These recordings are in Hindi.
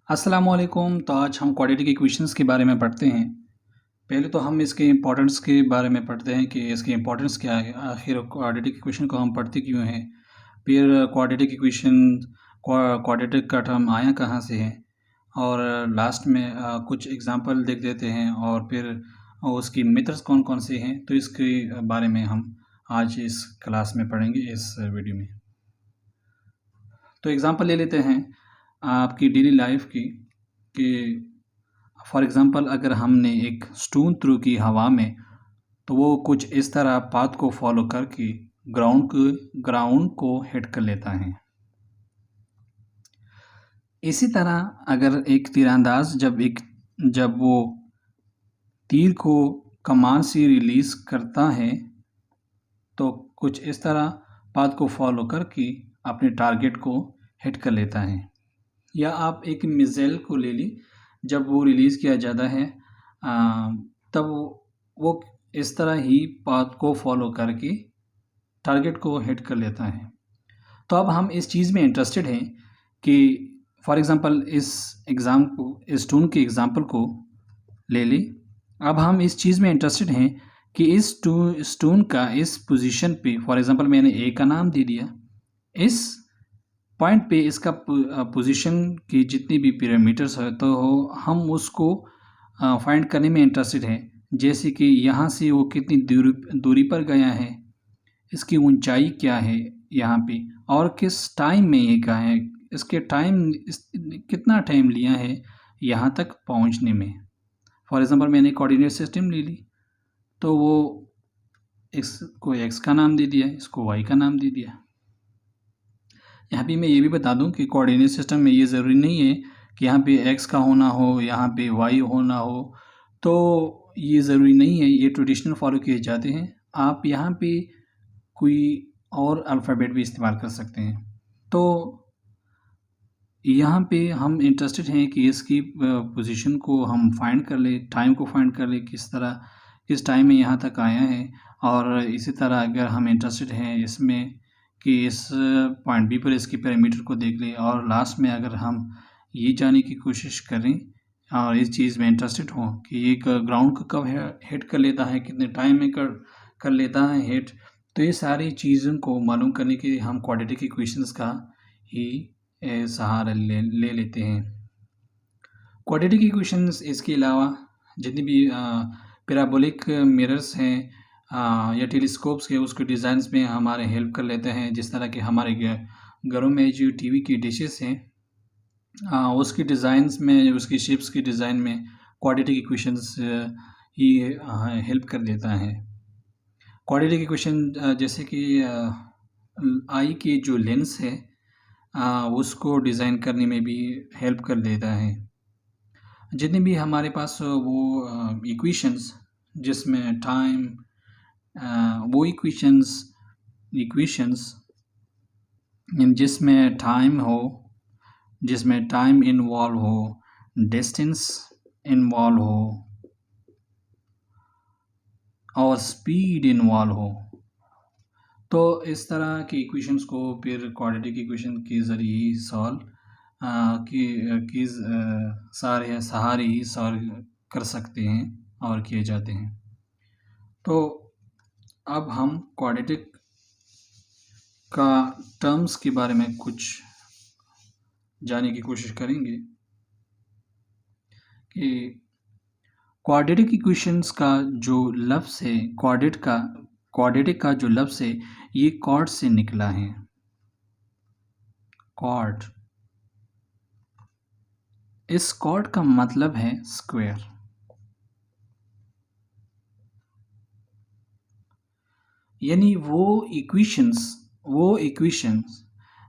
अस्सलामुअलैकुम। तो आज हम क्वाड्रेटिक इक्वेशंस के बारे में पढ़ते हैं। पहले तो हम इसके इम्पोर्टेंस के बारे में पढ़ते हैं कि इसकी इम्पोर्टेंस क्या है, आखिर क्वाड्रेटिक इक्वेशन को हम पढ़ते क्यों हैं। फिर क्वाड्रेटिक का टर्म आया कहाँ से है, और लास्ट में कुछ एग्जांपल देख देते हैं, और फिर उसकी मेथड्स कौन कौन से हैं। तो इसके बारे में हम आज इस क्लास में पढ़ेंगे, इस वीडियो में। तो एग्जांपल ले लेते हैं आपकी डेली लाइफ की, कि फॉर एग्ज़ाम्पल अगर हमने एक स्टोन थ्रो की हवा में, तो वो कुछ इस तरह पाथ को फॉलो करके ग्राउंड को हिट कर लेता है। इसी तरह अगर एक तीरंदाज जब वो तीर को कमान से रिलीज करता है, तो कुछ इस तरह पाथ को फॉलो करके अपने टारगेट को हिट कर लेता है। या आप एक मिसाइल को ले ली, जब वो रिलीज़ किया जाता है तब वो इस तरह ही पाथ को फॉलो करके टारगेट को हिट कर लेता है। तो अब हम इस चीज़ में इंटरेस्टेड हैं कि फॉर एग्ज़ाम्पल इस स्टोन के एग्ज़ाम्पल को ले ली। अब हम इस चीज़ में इंटरेस्टेड हैं कि इस स्टोन का इस पोजीशन पे, फॉर एग्ज़ाम्पल मैंने ए का नाम दे दिया, इस पॉइंट पे इसका पोजीशन की जितनी भी पैरामीटर्स है, तो हम उसको फाइंड करने में इंटरेस्टेड हैं। जैसे कि यहाँ से वो कितनी दूरी पर गया है, इसकी ऊंचाई क्या है यहाँ पे, और किस टाइम में ये गया है, इसके कितना टाइम लिया है यहाँ तक पहुँचने में। फॉर एग्ज़ाम्पल मैंने कोऑर्डिनेट सिस्टम ले ली, तो वो इसको एक्स का नाम दे दिया, इसको वाई का नाम दे दिया। यहाँ पे मैं ये भी बता दूँ कि कोऑर्डिनेट सिस्टम में ये ज़रूरी नहीं है कि यहाँ पे एक्स का होना हो, यहाँ पे वाई होना हो, तो ये ज़रूरी नहीं है, ये ट्रेडिशनल फॉलो किए जाते हैं। आप यहाँ पे कोई और अल्फ़ाबेट भी इस्तेमाल कर सकते हैं। तो यहाँ पे हम इंटरेस्टेड हैं कि इसकी पोजीशन को हम फाइंड कर लें, टाइम को फाइंड कर लें, किस टाइम में यहाँ तक आया है। और इसी तरह अगर हम इंटरेस्टेड हैं इसमें कि इस पॉइंट बी पर इसकी पैरामीटर को देख लें, और लास्ट में अगर हम ये जानने की कोशिश करें और इस चीज़ में इंटरेस्टेड हों कि ये ग्राउंड को कब हिट कर लेता है, कितने टाइम में कर लेता है हिट, तो ये सारी चीज़ों को मालूम करने के लिए हम क्वाड्रेटिक इक्वेशंस का ही सहारा ले लेते हैं। क्वाड्रेटिक इक्वेशंस इसके अलावा जितनी भी पैराबोलिक मिरर्स हैं या टेलीस्कोप्स के, उसके डिज़ाइंस में हमारे हेल्प कर लेते हैं। जिस तरह के हमारे घरों में जो टीवी की डिशेस हैं, उसकी डिज़ाइंस में, उसकी शेप्स की डिज़ाइन में क्वाड्रेटिक इक्वेशंस ही हेल्प कर देता है। क्वाड्रेटिक इक्वेशन जैसे कि आई की जो लेंस है, उसको डिज़ाइन करने में भी हेल्प कर देता है। जितने भी हमारे पास वो इक्वेशंस जिसमें टाइम, वो इक्वेशंस जिसमें टाइम हो, जिसमें टाइम इन्वॉल्व हो, डिस्टेंस इन्वॉल्व हो और स्पीड इन्वॉल्व हो, तो इस तरह की इक्वेशंस को फिर क्वाड्रेटिक इक्वेशन के ज़रिए ही सहारे ही सॉल्व कर सकते हैं और किए जाते हैं। तो अब हम क्वाड्रेटिक का टर्म्स के बारे में कुछ जानने की कोशिश करेंगे कि क्वाड्रेटिक इक्वेशंस का जो लफ्ज़ है, क्वाड्रेटिक का जो लफ्ज़ है, ये क्वाड से निकला है। क्वाड, इस क्वाड का मतलब है स्क्वायर। यानी वो इक्वेशंस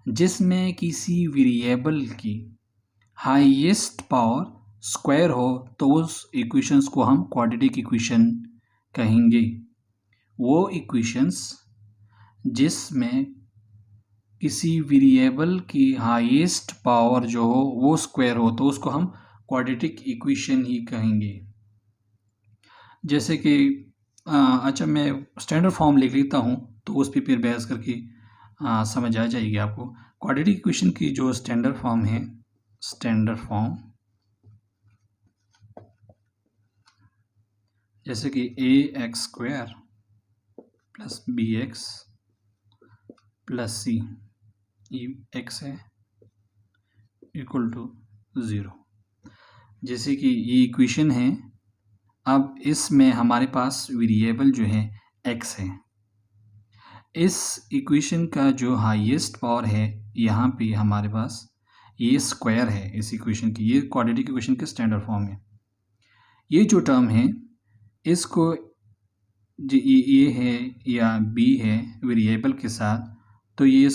जिसमें किसी वेरिएबल की हाईएस्ट पावर स्क्वायर हो, तो उस इक्वेशंस को हम क्वाड्रेटिक इक्वेशन कहेंगे। वो इक्वेशंस जिसमें किसी वेरिएबल की हाईएस्ट पावर जो हो वो स्क्वायर हो, तो उसको हम क्वाड्रेटिक इक्वेशन ही कहेंगे। जैसे कि अच्छा, मैं स्टैंडर्ड फॉर्म लिख लेता हूँ, तो उस पर फिर बहस करके समझ आ जाएगी आपको। क्वाड्रेटिक इक्वेशन की जो स्टैंडर्ड फॉर्म है, स्टैंडर्ड फॉर्म, जैसे कि ax² plus bx plus c x है इक्वल टू 0। जैसे कि ये इक्वेशन है। अब इसमें हमारे पास वेरिएबल जो है x है। इस इक्वेशन का जो हाईएस्ट पावर है यहाँ पे हमारे पास ये स्क्वायर है। इस इक्वेशन की, ये क्वाड्रेटिक इक्वेशन के स्टैंडर्ड फॉर्म है। ये जो टर्म है इसको जो ये है या b है वेरिएबल के साथ, तो ये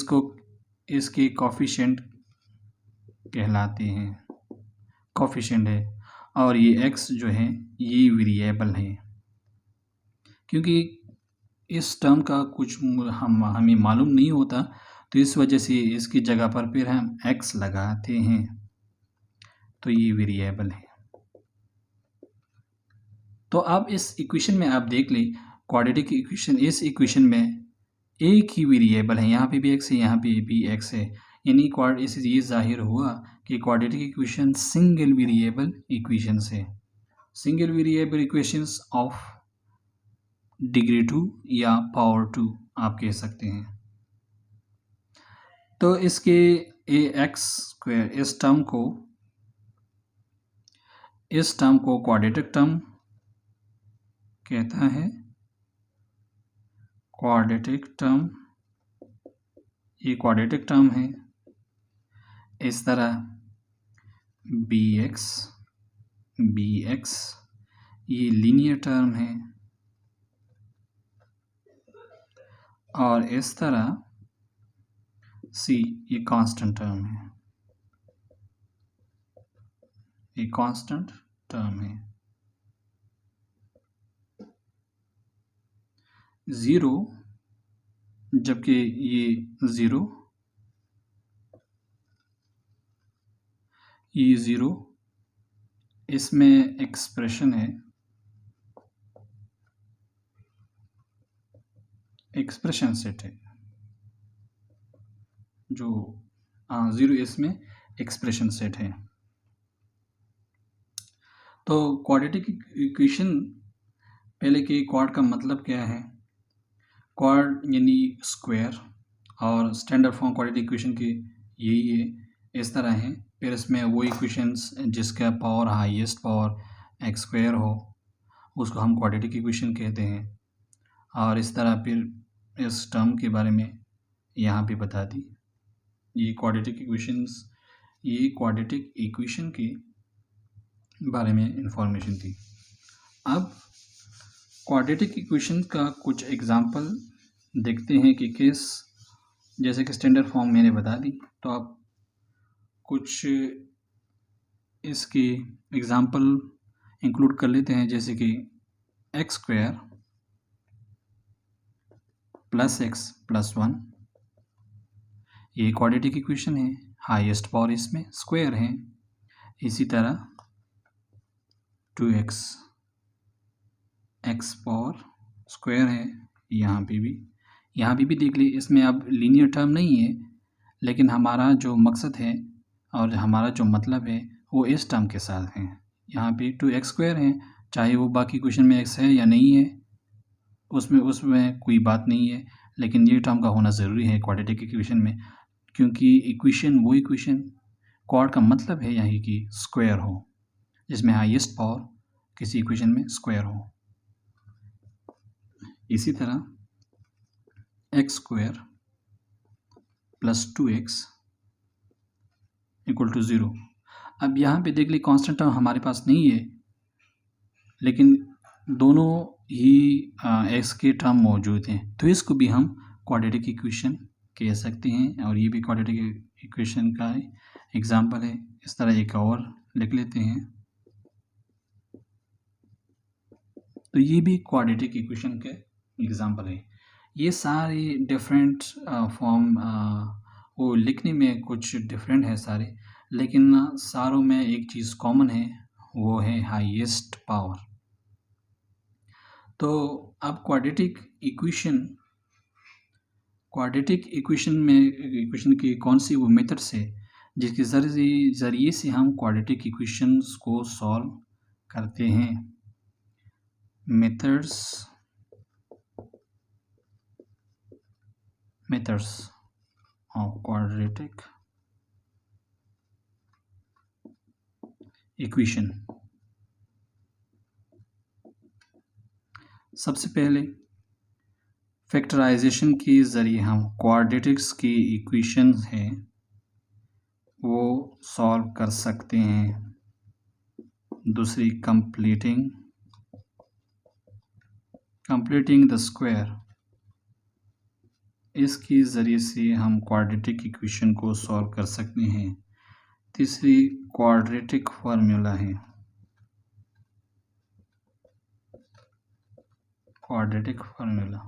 इसके कोफिशिएंट कहलाते हैं, कोफिशिएंट है। और ये x जो है ये वेरिएबल है। क्योंकि इस टर्म का कुछ हमें मालूम नहीं होता, तो इस वजह से इसकी जगह पर फिर हम x लगाते हैं, तो ये वेरिएबल है। तो अब इस इक्वेशन में आप देख लें, क्वाड्रेटिक इक्वेशन, इस इक्वेशन में एक ही वेरिएबल है, यहाँ पे भी x है, यहाँ पे भी x है। यानी इससे ये जाहिर हुआ कि quadratic equation single variable equations है। Single variable equations of degree 2 या पावर 2 आप कह सकते हैं। तो इसके ax² इस टर्म को क्वाड्रेटिक टर्म कहता है। क्वाड्रेटिक टर्म, ये क्वाड्रेटिक टर्म है। इस तरह bx ये लीनियर टर्म है, और इस तरह c ये कांस्टेंट टर्म है, ये कांस्टेंट टर्म है। 0, जबकि ये 0, ये 0 इसमें एक्सप्रेशन है, एक्सप्रेशन सेट है जो 0 इसमें एक्सप्रेशन सेट है। तो क्वाड्रेटिक इक्वेशन, पहले कि क्वाड का मतलब क्या है। क्वाड यानी स्क्वायर, और स्टैंडर्ड फॉर्म क्वाड्रेटिक इक्वेशन की यही है, इस तरह है। फिर इसमें वो इक्वेशंस जिसका पावर हाईएस्ट पावर x² हो, उसको हम क्वाड्रेटिक इक्वेशन कहते हैं। और इस तरह फिर इस टर्म के बारे में यहाँ पे बता दी। ये क्वाड्रेटिक इक्वेशन के बारे में इंफॉर्मेशन थी। अब क्वाड्रेटिक इक्वेशन का कुछ एग्जांपल देखते हैं कि किस, जैसे कि स्टैंडर्ड फॉर्म मैंने बता दी, तो आप कुछ इसके एग्जांपल इंक्लूड कर लेते हैं। जैसे कि x² प्लस x प्लस 1, ये क्वाड्रेटिक इक्वेशन है, हाईएस्ट पावर इसमें स्क्वायर है। इसी तरह 2x पावर स्क्वायर है, यहाँ पे भी देख ली। इसमें अब लीनियर टर्म नहीं है, लेकिन हमारा जो मकसद है और हमारा जो मतलब है वो इस टर्म के साथ है। यहाँ पे 2x² है, चाहे वो बाकी इक्वेशन में x है या नहीं है, उसमें कोई बात नहीं है, लेकिन ये टर्म का होना ज़रूरी है क्वाड्रेटिक इक्वेशन में, क्योंकि इक्वेशन क्वाड का मतलब है यहाँ की स्क्वायर हो, जिसमें हाईएस्ट पावर किसी इक्वेशन में स्क्वायर हो। इसी तरह x² plus 2x equal to 0। अब यहाँ पे देख ली कांस्टेंट टर्म हमारे पास नहीं है, लेकिन दोनों ही x के टर्म मौजूद हैं, तो इसको भी हम क्वाड्रेटिक इक्वेशन कह सकते हैं। और ये भी क्वाड्रेटिक इक्वेशन का एग्जांपल है। इस तरह एक और लिख लेते हैं, तो ये भी क्वाड्रेटिक इक्वेशन के एग्जांपल है। ये सारे डिफरेंट फॉर्म वो लिखने में कुछ डिफरेंट है सारे, लेकिन सारों में एक चीज़ कॉमन है, वो है हाईएस्ट पावर। तो अब क्वाड्रेटिक इक्वेशन में इक्वेशन की कौन सी वो मेथड्स है जिसके ज़रिए से हम क्वाड्रेटिक इक्वेशंस को सॉल्व करते हैं। Methods of quadratic equation. सबसे पहले फैक्टराइजेशन के ज़रिए हम क्वाड्रेटिक्स की इक्वेशंस हैं वो सॉल्व कर सकते हैं। दूसरी कंप्लीटिंग द स्क्वायर, इसके ज़रिए से हम क्वाड्रेटिक इक्वेशन को सॉल्व कर सकते हैं। तीसरी क्वाड्रेटिक फार्मूला है, क्वाड्रेटिक फार्मूला।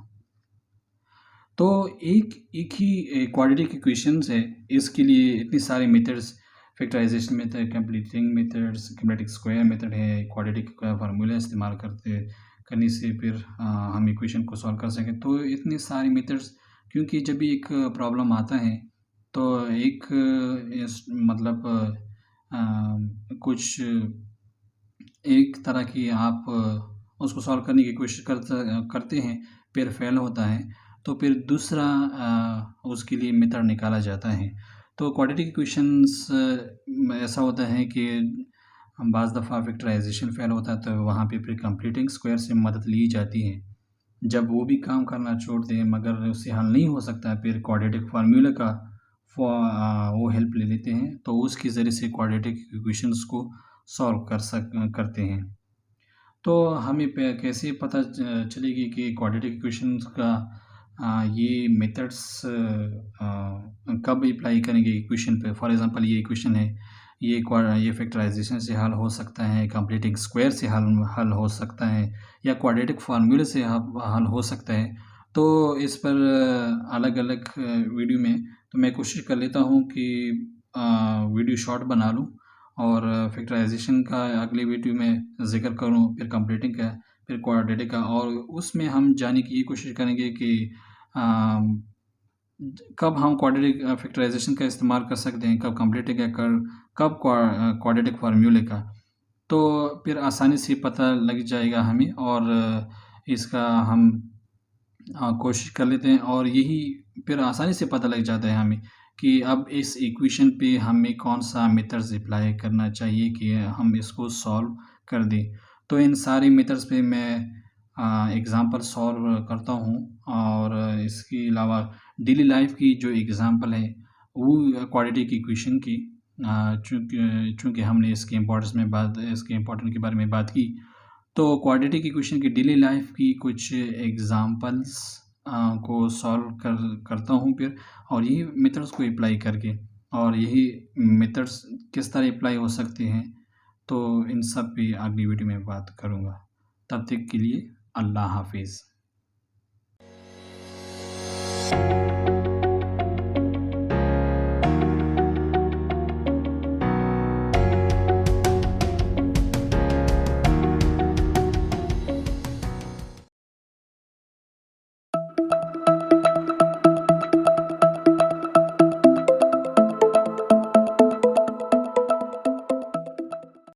तो एक ही क्वाड्रेटिक इक्वेशंस है, इसके लिए इतनी सारे methods, factorization method, completing methods, quadratic square method है, क्वाड्रेटिक फार्मूला इस्तेमाल करने से फिर हम इक्वेशन को सॉल्व कर सकें। तो इतने सारे मेथड्स, क्योंकि जब भी एक प्रॉब्लम आता है तो एक मतलब कुछ एक तरह की आप उसको सॉल्व करने की कोशिश करते हैं, फिर फेल होता है, तो फिर दूसरा उसके लिए मेथड निकाला जाता है। तो क्वाड्रेटिक इक्वेशंस में ऐसा होता है कि बाज़ दफ़ा फैक्टराइजेशन फेल होता है, तो वहाँ पे फिर कंप्लीटिंग स्क्वायर से मदद ली जाती है। जब वो भी काम करना छोड़ दें मगर उससे हल नहीं हो सकता, फिर क्वाड्रेटिक फार्मूला का वो हेल्प ले लेते हैं, तो उसके ज़रिए से क्वाड्रेटिक इक्वेशंस को सॉल्व करते हैं। तो हमें कैसे पता चलेगी कि क्वाड्रेटिक इक्वेशंस का ये मेथड्स कब अप्लाई करेंगे इक्वेशन पे। फॉर एग्जांपल ये इक्वेशन है, ये फैक्टराइजेशन से हल हो सकता है, कंप्लीटिंग स्क्वायर से हल हो सकता है, या क्वाड्रेटिक फार्मूले से हल हो सकता है। तो इस पर अलग-अलग वीडियो में तो मैं कोशिश कर लेता हूँ कि वीडियो शॉर्ट बना लूँ और फैक्टराइजेशन का अगले वीडियो में ज़िक्र करूँ, फिर कंप्लीटिंग का, फिर क्वाड्रेटिक का, और उसमें हम जानने की ये कोशिश करेंगे कि कब हम क्वाड्रेटिक फैक्टराइजेशन का इस्तेमाल कर सकते हैं, कब कंप्लीटिंग का, कब क्वाड्रेटिक फार्मूले का। तो फिर आसानी से पता लग जाएगा हमें, और इसका हम कोशिश कर लेते हैं, और यही फिर आसानी से पता लग जाता है हमें कि अब इस इक्वेशन पे हमें कौन-सा मेथड्स अप्लाई करना चाहिए कि हम इसको सॉल्व कर दें। तो इन सारे मेथड्स पे मैं एग्ज़ाम्पल सॉल्व करता हूँ, और इसके अलावा डेली लाइफ़ की जो एग्ज़ाम्पल है वो क्वाड्रेटिक इक्वेशन की, चूँकि हमने इसके इम्पोर्टेंट के बारे में बात की, तो क्वाड्रेटिक इक्वेशन की डेली लाइफ़ की कुछ एग्ज़ाम्पल्स को सॉल्व करता हूँ फिर, और यही मेथड्स को अप्लाई करके, और यही मेथड्स किस तरह अप्लाई हो सकते हैं, तो इन सब पे अगली वीडियो में बात करूँगा। तब तक के लिए अल्लाह हाफ़िज़।